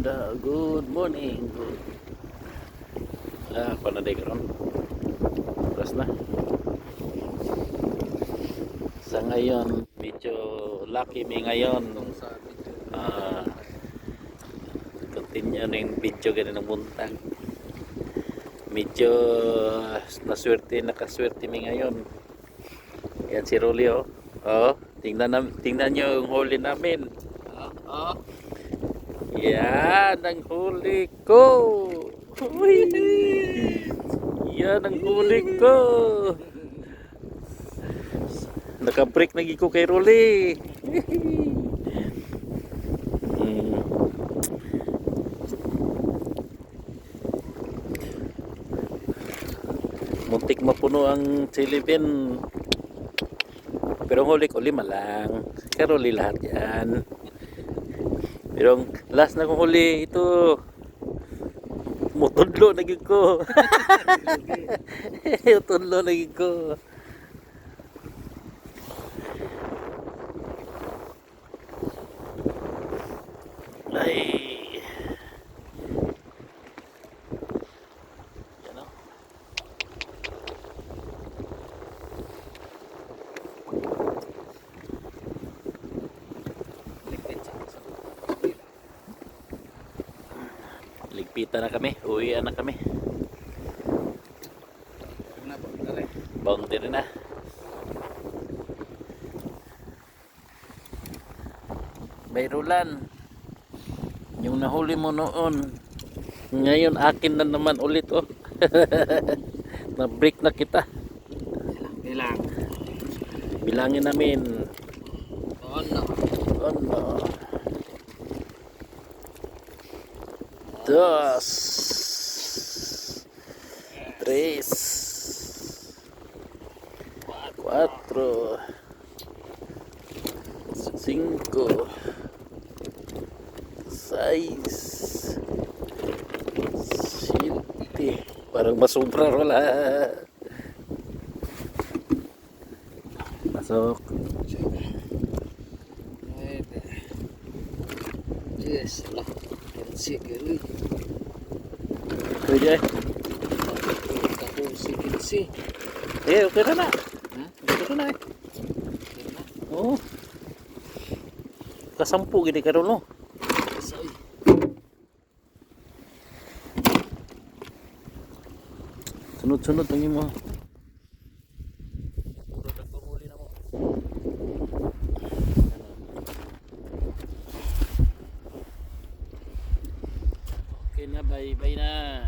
Good morning. Panaday karon. Oras na. Sa ngayon, medyo lucky me ngayon. Continue na yung video ganun ng buntag. Medyo nakaswerte me ngayon. Yan si Rolly, oh. Oh, tingnan nyo yung huli namin. Yan ang huli ko. Uy. Yan ang huli ko. Naka-break na ko kay Rolly. Muntik mapuno ang silipin. Pero huli ko 5 lang. Kay Rolly lahat yan. Pero last na kong huli ito. Mutudlo na gid ko. Mutudlo na gid ko. Ay. Yan o. Ligpitan na kami. Uwian na kami. Boundary na. Bayrulan. Yung nahuli mo noon. Ngayon akin na naman ulit, oh. Na-break na kita. Bilang. Bilangin namin. Ono. 2, 3, 4, 5, 6, 7. Parang masubra wala. Pasok. Yes, lah. Sige. Pwede. Sige. Okay na na. Okay na eh. Oo. Kasampu gini karon no. Sunod-sunod ang imo. Puro nagpamuli na mo. Okay na, bye na.